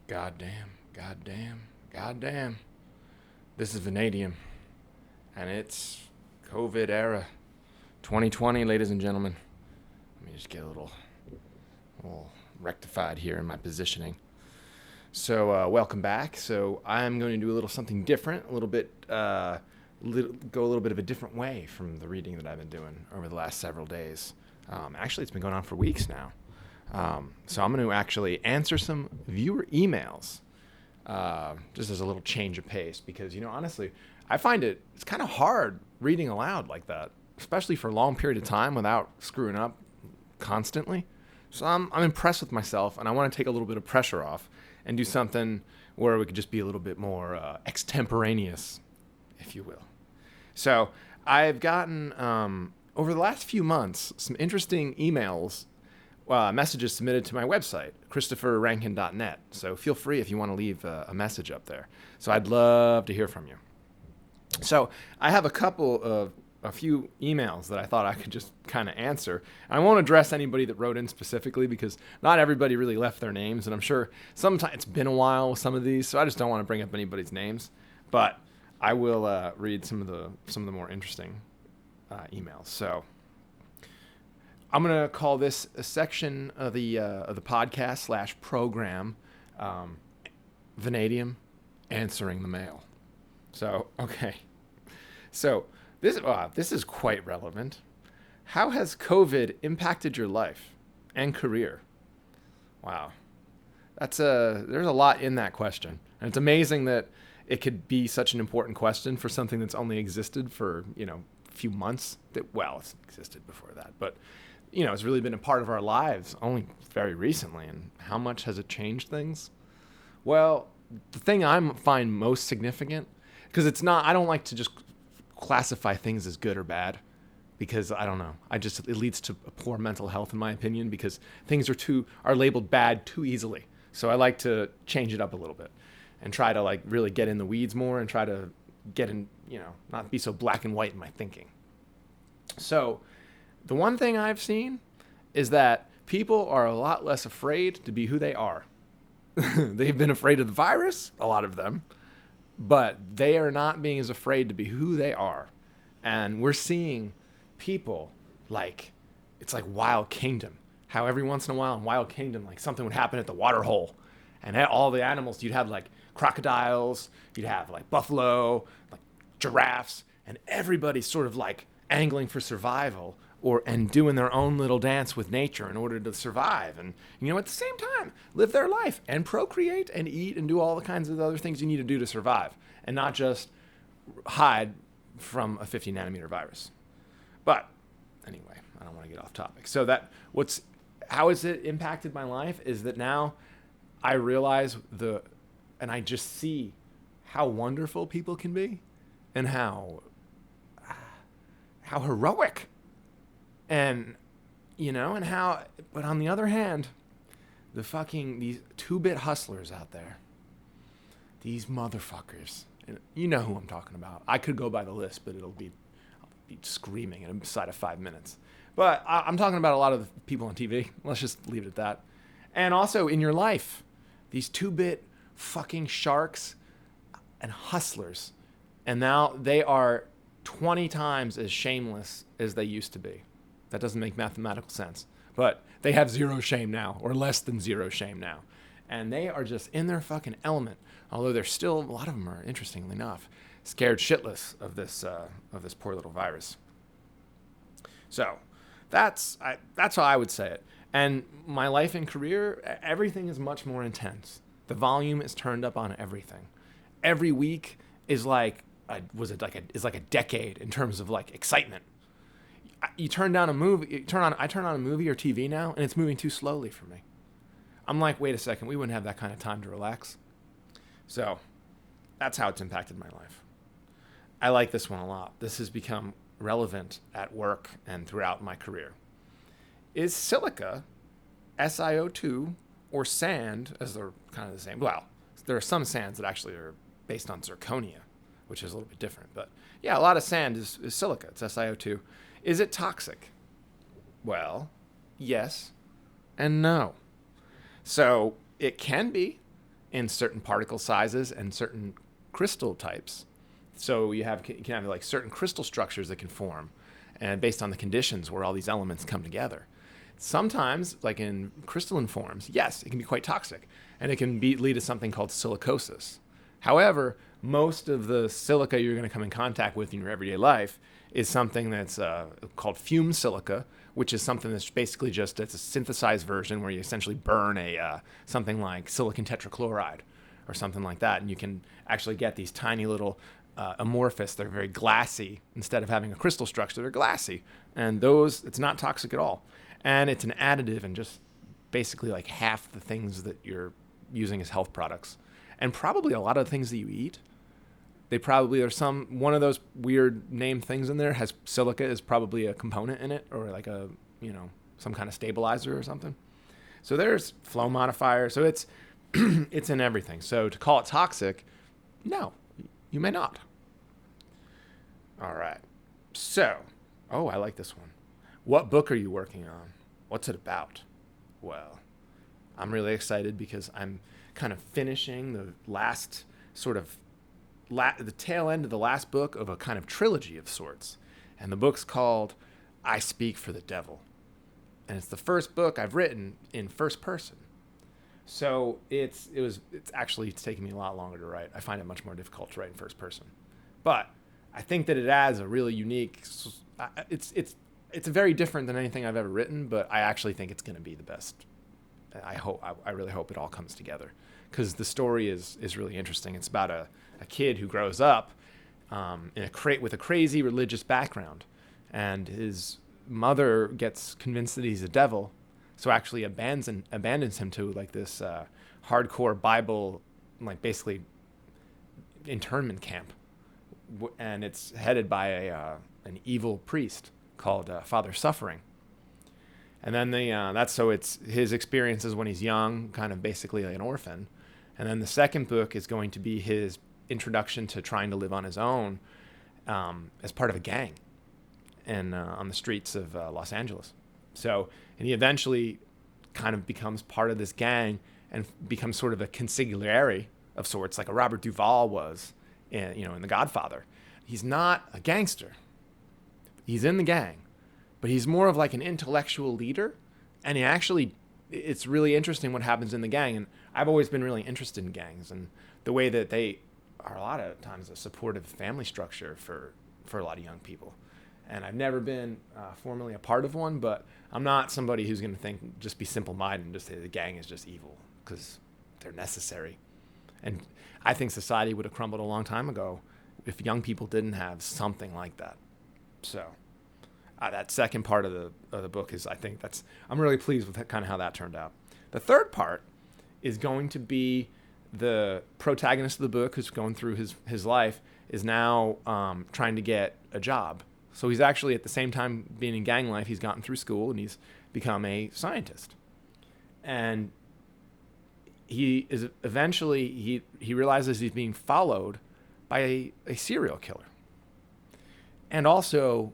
Goddamn, goddamn, goddamn. This is Vanadium, and it's COVID era 2020, ladies and gentlemen. Let me just get a little rectified here in my positioning. So, welcome back. So, I'm going to do a little something different, go a little bit of a different way from the reading that I've been doing over the last several days. Actually, it's been going on for weeks now. So I'm going to actually answer some viewer emails, just as a little change of pace, because, honestly, I find it's kind of hard reading aloud like that, especially for a long period of time without screwing up constantly. So I'm impressed with myself, and I want to take a little bit of pressure off and do something where we could just be a little bit more extemporaneous, if you will. So I've gotten, over the last few months, some interesting emails, messages submitted to my website, christopherrankin.net. So feel free if you want to leave a message up there. So I'd love to hear from you. So I have a few emails that I thought I could just kind of answer. I won't address anybody that wrote in specifically because not everybody really left their names, and I'm sure sometimes it's been a while with some of these, so I just don't want to bring up anybody's names. But I will read some of the more interesting emails. So I'm going to call this a section of the podcast / program, Vanadium Answering the Mail. So, okay. So this is quite relevant. How has COVID impacted your life and career? Wow. There's a lot in that question. And it's amazing that it could be such an important question for something that's only existed for, a few months. It's existed before that, but it's really been a part of our lives only very recently. And how much has it changed things? Well, the thing I find most significant, because I don't like to just classify things as good or bad, because I don't know. It leads to poor mental health, in my opinion, because things are labeled bad too easily. So I like to change it up a little bit and try to really get in the weeds more and try to get in, not be so black and white in my thinking. So the one thing I've seen is that people are a lot less afraid to be who they are. They've been afraid of the virus, a lot of them, but they are not being as afraid to be who they are. And we're seeing people it's like Wild Kingdom. How every once in a while in Wild Kingdom, something would happen at the water hole. And all the animals, you'd have crocodiles, you'd have buffalo, giraffes, and everybody's sort of angling for survival and doing their own little dance with nature in order to survive. And, at the same time, live their life and procreate and eat and do all the kinds of other things you need to do to survive and not just hide from a 50 nanometer virus. But anyway, I don't want to get off topic. So how has it impacted my life is that now I realize and I just see how wonderful people can be and how heroic and but on the other hand, these 2-bit hustlers out there, these motherfuckers, and you know who I'm talking about. I could go by the list, but I'll be screaming inside of 5 minutes. But I'm talking about a lot of the people on TV. Let's just leave it at that. And also in your life, these 2-bit fucking sharks and hustlers. And now they are 20 times as shameless as they used to be. That doesn't make mathematical sense. But they have zero shame now, or less than zero shame now. And they are just in their fucking element. Although they're still, a lot of them are, interestingly enough, scared shitless of this poor little virus. So that's how I would say it. And my life and career, everything is much more intense. The volume is turned up on everything. Every week is like a decade in terms of excitement. You turn down a movie, I turn on a movie or TV now, and it's moving too slowly for me. I'm like, wait a second, we wouldn't have that kind of time to relax. So that's how it's impacted my life. I like this one a lot. This has become relevant at work and throughout my career. Is silica, SiO2, or sand, as they're kind of the same? Well, there are some sands that actually are based on zirconia, which is a little bit different. But yeah, a lot of sand is silica. It's SiO2. Is it toxic? Well, yes and no. So it can be in certain particle sizes and certain crystal types. So you can have like certain crystal structures that can form, and based on the conditions where all these elements come together. Sometimes, like in crystalline forms, yes, it can be quite toxic, and it can lead to something called silicosis. However, most of the silica you're going to come in contact with in your everyday life is something that's called fumed silica, which is something that's basically it's a synthesized version where you essentially burn something like silicon tetrachloride or something like that, and you can actually get these tiny little amorphous. They're very glassy. Instead of having a crystal structure, they're glassy, and it's not toxic at all. And it's an additive in just basically like half the things that you're using as health products. And probably a lot of the things that you eat, one of those weird named things in there has silica is probably a component in it, or like some kind of stabilizer or something. So there's flow modifier. So it's it's in everything. So to call it toxic, no, you may not. All right. So, I like this one. What book are you working on? What's it about? Well, I'm really excited because I'm kind of finishing the last the tail end of the last book of a kind of trilogy of sorts. And the book's called I Speak for the Devil. And it's the first book I've written in first person. So it's taking me a lot longer to write. I find it much more difficult to write in first person. But I think that it adds a really unique, it's very different than anything I've ever written, but I actually think it's going to be the best. I really hope it all comes together, because the story is really interesting. It's about a kid who grows up with a crazy religious background, and his mother gets convinced that he's a devil, so actually abandons him to like this hardcore Bible, like basically internment camp, and it's headed by an evil priest called Father Suffering. And then it's his experiences when he's young, kind of basically like an orphan. And then the second book is going to be his introduction to trying to live on his own as part of a gang and on the streets of Los Angeles. And he eventually kind of becomes part of this gang and becomes sort of a consigliere of sorts, like a Robert Duvall was in The Godfather. He's not a gangster. He's in the gang, but he's more of like an intellectual leader. And it's really interesting what happens in the gang. And I've always been really interested in gangs and the way that they are a lot of times a supportive family structure for a lot of young people. And I've never been formally a part of one, but I'm not somebody who's going to just be simple-minded and just say the gang is just evil, because they're necessary. And I think society would have crumbled a long time ago if young people didn't have something like that. So that second part of the book I'm really pleased with kind of how that turned out. The third part is going to be the protagonist of the book, who's going through his life, is now trying to get a job. So he's actually, at the same time being in gang life, he's gotten through school and he's become a scientist. And he is eventually, he realizes he's being followed by a serial killer. And also,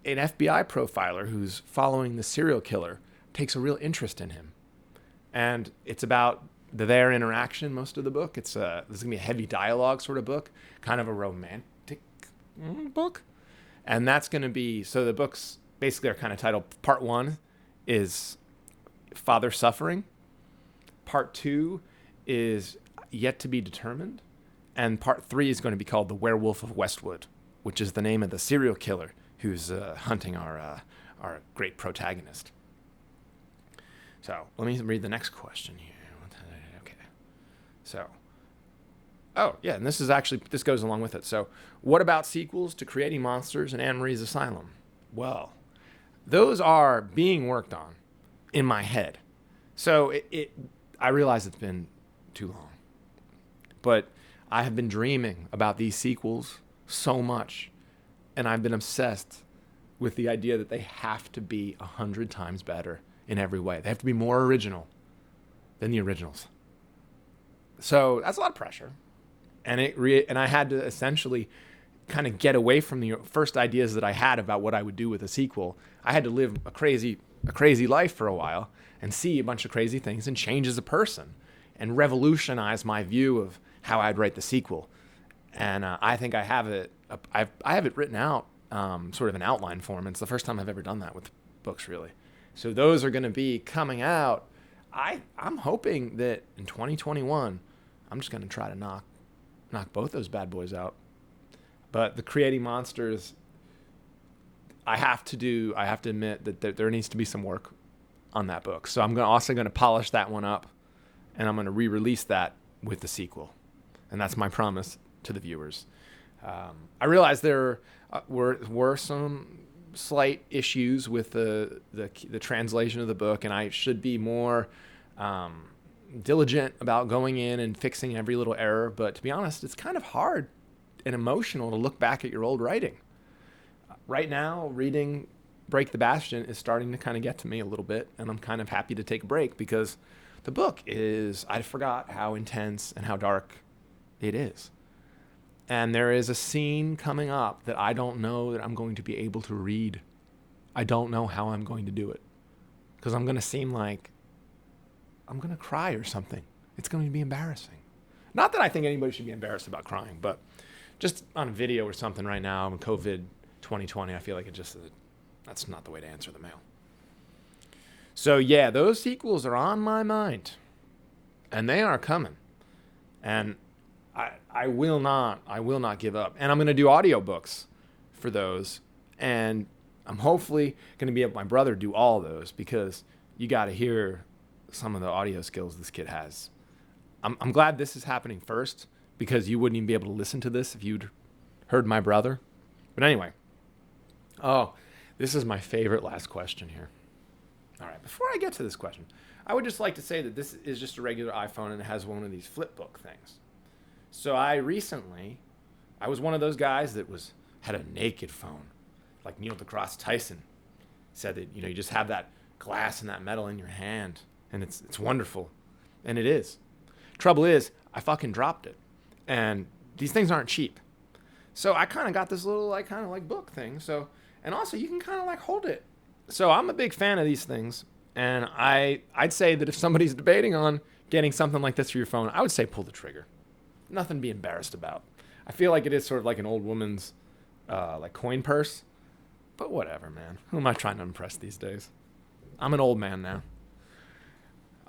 an FBI profiler who's following the serial killer takes a real interest in him. And it's about their interaction most of the book. This is going to be a heavy dialogue sort of book, kind of a romantic book. And that's going to be, so the books basically are kind of titled, part 1 is Father Suffering. Part 2 is Yet to be Determined. And part 3 is going to be called The Werewolf of Westwood, which is the name of the serial killer who's hunting our great protagonist. So let me read the next question here. Okay. So, and this goes along with it. So, what about sequels to Creating Monsters and Anne Marie's Asylum? Well, those are being worked on in my head. So I realize it's been too long, but I have been dreaming about these sequels so much, and I've been obsessed with the idea that they have to be 100 times better in every way. They have to be more original than the originals. So that's a lot of pressure. And I had to essentially kind of get away from the first ideas that I had about what I would do with a sequel. I had to live a crazy life for a while and see a bunch of crazy things and change as a person. and revolutionize my view of how I'd write the sequel. And I think I have it. I have it written out, sort of an outline form. It's the first time I've ever done that with books, really. So those are going to be coming out. I'm hoping that in 2021, I'm just going to try to knock both those bad boys out. But the Creating Monsters, I have to admit that there needs to be some work on that book. So I'm also going to polish that one up, and I'm going to re-release that with the sequel. And that's my promise to the viewers. I realized there were some slight issues with the translation of the book, and I should be more diligent about going in and fixing every little error. But to be honest, it's kind of hard and emotional to look back at your old writing. Right now, reading Break the Bastion is starting to kind of get to me a little bit, and I'm kind of happy to take a break because the book I forgot how intense and how dark it is. And there is a scene coming up that I don't know that I'm going to be able to read. I don't know how I'm going to do it because I'm going to seem like I'm going to cry or something. It's going to be embarrassing. Not that I think anybody should be embarrassed about crying, but just on a video or something right now in COVID 2020, I feel like that's not the way to answer the mail. So yeah, those sequels are on my mind, and they are coming. And I will not give up. And I'm going to do audiobooks for those. And I'm hopefully going to be able, my brother do all those because you got to hear some of the audio skills this kid has. I'm glad this is happening first because you wouldn't even be able to listen to this if you'd heard my brother. But anyway. Oh, this is my favorite last question here. All right, before I get to this question, I would just like to say that this is just a regular iPhone and it has one of these flip book things. So I was one of those guys that had a naked phone, like Neil deGrasse Tyson said that, you just have that glass and that metal in your hand, and it's wonderful, and it is. Trouble is, I fucking dropped it, and these things aren't cheap. So I kind of got this little kind of book thing. So, and also you can kind of hold it. So I'm a big fan of these things, and I'd say that if somebody's debating on getting something like this for your phone, I would say pull the trigger. Nothing to be embarrassed about. I feel like it is sort of like an old woman's coin purse, but whatever, man. Who am I trying to impress these days? I'm an old man now.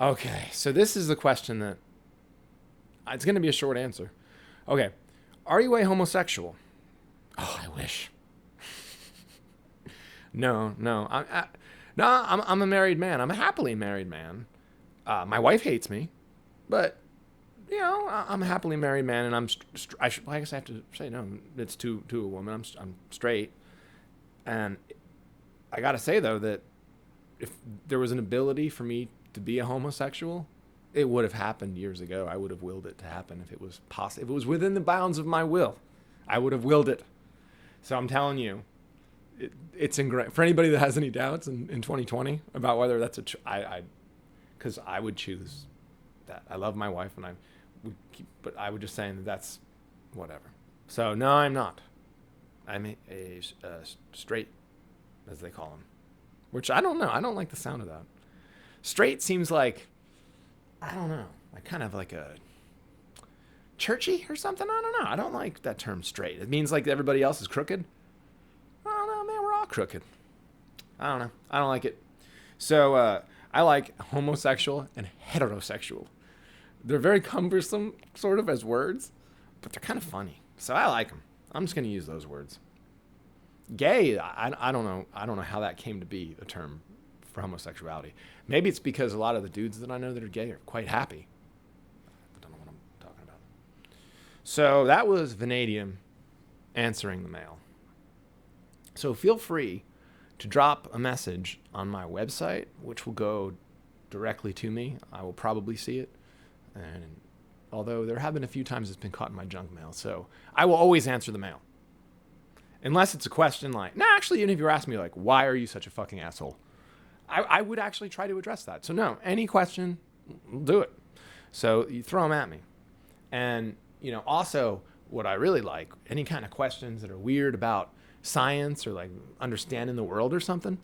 Okay, so this is the question that it's going to be a short answer. Okay, are you a homosexual? Oh, I wish. No. I'm a married man. I'm a happily married man. My wife hates me, but I'm a happily married man, and I guess I have to say no. It's to a woman. I'm straight, and I gotta say though that if there was an ability for me to be a homosexual, it would have happened years ago. I would have willed it to happen if it was possible. If it was within the bounds of my will, I would have willed it. So I'm telling you, it's ingrained. For anybody that has any doubts in 2020 about whether that's because I would choose that. I love my wife, and but I would just say that's whatever. So no, I'm not. I'm a straight, as they call them, which I don't know. I don't like the sound of that. Straight seems like, I don't know, like kind of like a churchy or something. I don't know. I don't like that term straight. It means like everybody else is crooked. I don't know, man. We're all crooked. I don't know. I don't like it. So I like homosexual and heterosexual. They're very cumbersome, sort of, as words, but they're kind of funny. So I like them. I'm just going to use those words. Gay, I don't know. I don't know how that came to be a term for homosexuality. Maybe it's because a lot of the dudes that I know that are gay are quite happy. I don't know what I'm talking about. So that was Vanadium answering the mail. So feel free to drop a message on my website, which will go directly to me. I will probably see it. And although there have been a few times it's been caught in my junk mail, so I will always answer the mail. Unless it's a question like, actually, even if you're asking me like, why are you such a fucking asshole? I would actually try to address that. So no, any question, do it. So you throw them at me. And, also what I really like, any kind of questions that are weird about science or like understanding the world or something,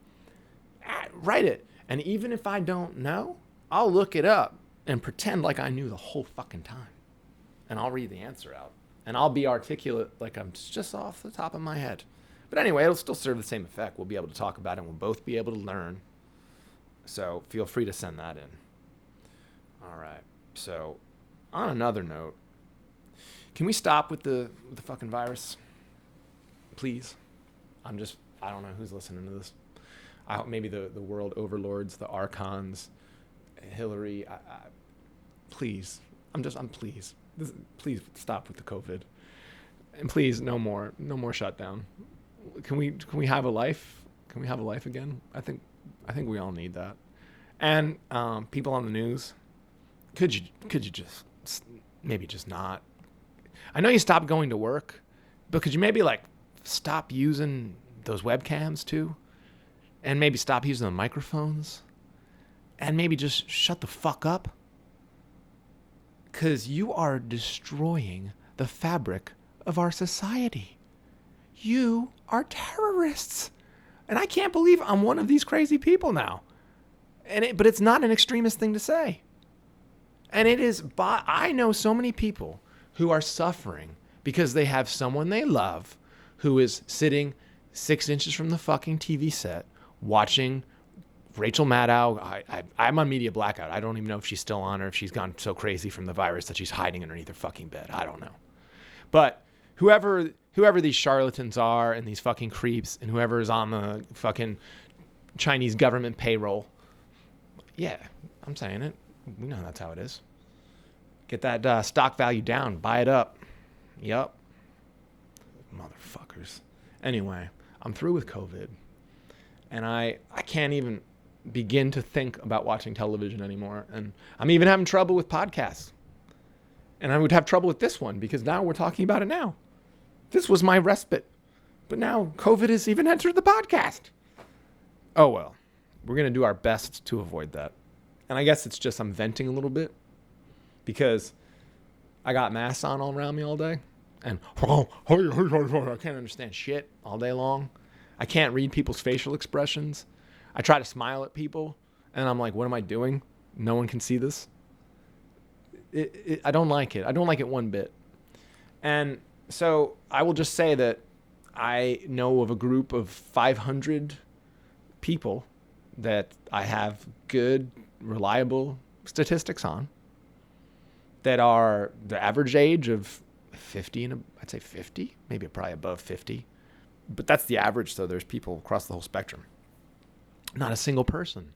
write it. And even if I don't know, I'll look it up and pretend like I knew the whole fucking time. And I'll read the answer out. And I'll be articulate like I'm just off the top of my head. But anyway, it'll still serve the same effect. We'll be able to talk about it and we'll both be able to learn. So feel free to send that in. All right. So on another note, can we stop with the fucking virus? Please. I don't know who's listening to this. Maybe the world overlords, the archons, Hillary. Please. Please. Please stop with the COVID. And please, no more shutdown. Can we have a life? Can we have a life again? I think we all need that. And people on the news, could you just maybe just not? I know you stopped going to work, but could you maybe like stop using those webcams too? And maybe stop using the microphones? And maybe just shut the fuck up? Because you are destroying the fabric of our society. You are terrorists. And I can't believe I'm one of these crazy people now. But it's not an extremist thing to say. And it is, I know so many people who are suffering because they have someone they love who is sitting 6 inches from the fucking TV set watching Rachel Maddow. I'm on media blackout. I don't even know if she's still on or if she's gone so crazy from the virus that she's hiding underneath her fucking bed. I don't know. But whoever these charlatans are and these fucking creeps and whoever is on the fucking Chinese government payroll, yeah, I'm saying it. We know that's how it is. Get that stock value down. Buy it up. Yup. Motherfuckers. Anyway, I'm through with COVID. And I can't even begin to think about watching television anymore. And I'm even having trouble with podcasts. And I would have trouble with this one because now we're talking about it now. This was my respite. But now COVID has even entered the podcast. Oh, well. We're going to do our best to avoid that. And I guess it's just I'm venting a little bit because I got masks on all around me all day. And I can't understand shit all day long. I can't read people's facial expressions. I try to smile at people. And I'm like, what am I doing? No one can see this. I don't like it. I don't like it one bit. And so I will just say that I know of a group of 500 people that I have good, reliable statistics on that are the average age of 50 and I'd say 50, maybe probably above 50. But that's the average, so there's people across the whole spectrum. Not a single person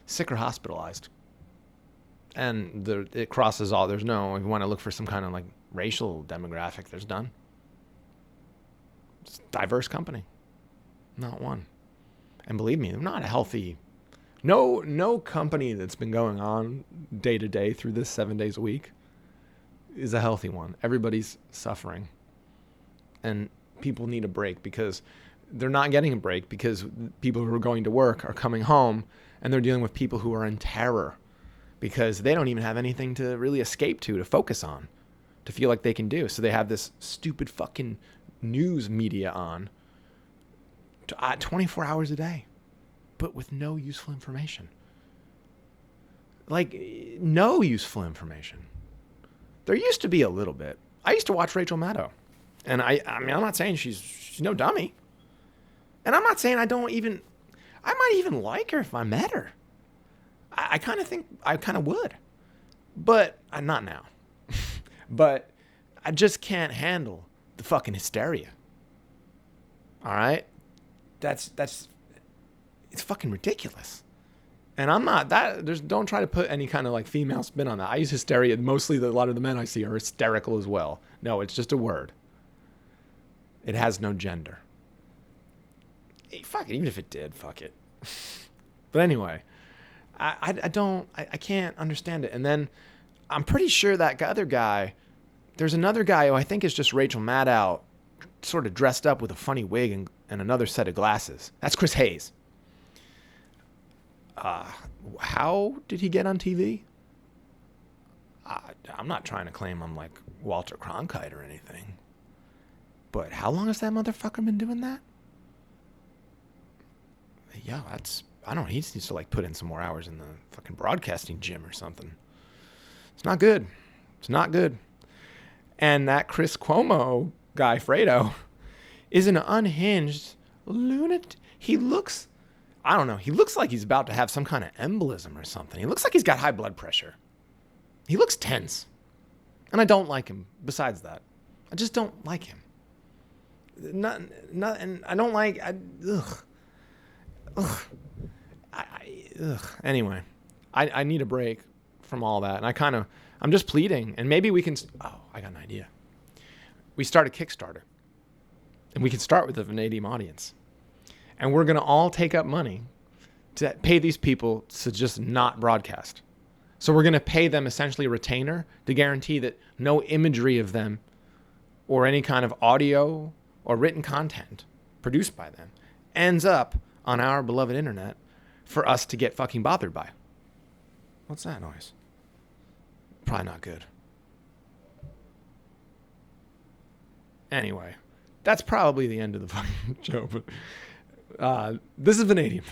sick or hospitalized. And it crosses all. There's no, if you want to look for some kind of like racial demographic, there's none. It's a diverse company. Not one. And believe me, they're not a healthy. No company that's been going on day to day through this 7 days a week is a healthy one. Everybody's suffering. And people need a break because they're not getting a break because people who are going to work are coming home and they're dealing with people who are in terror because they don't even have anything to really escape to focus on, to feel like they can do. So they have this stupid fucking news media on 24 hours a day, but with no useful information. Like, no useful information. There used to be a little bit. I used to watch Rachel Maddow. And I mean, I'm not saying she's no dummy. And I'm not saying I might even like her if I met her. I kind of think I kind of would. But not now. But I just can't handle the fucking hysteria. All right? It's fucking ridiculous. And I'm not that. Don't try to put any kind of like female spin on that. I use hysteria. Mostly a lot of the men I see are hysterical as well. No, it's just a word. It has no gender. Hey, fuck it. Even if it did, fuck it. But anyway, I can't understand it. And then I'm pretty sure that other guy, there's another guy who I think is just Rachel Maddow, sort of dressed up with a funny wig and another set of glasses. That's Chris Hayes. How did he get on TV? I'm not trying to claim I'm like Walter Cronkite or anything. But how long has that motherfucker been doing that? Yeah, I don't know. He just needs to like put in some more hours in the fucking broadcasting gym or something. It's not good. It's not good. And that Chris Cuomo guy, Fredo, is an unhinged lunatic. He looks, I don't know. He looks like he's about to have some kind of embolism or something. He looks like he's got high blood pressure. He looks tense. And I don't like him. Besides that, I just don't like him. And I don't like, Anyway, I need a break from all that. And I'm just pleading. And maybe we can, I got an idea. We start a Kickstarter. And we can start with the Vanadium audience. And we're going to all take up money to pay these people to just not broadcast. So we're going to pay them essentially a retainer to guarantee that no imagery of them or any kind of audio or written content produced by them ends up on our beloved internet for us to get fucking bothered by. What's that noise? Probably not good. Anyway, that's probably the end of the fucking show. But this is Vanadium.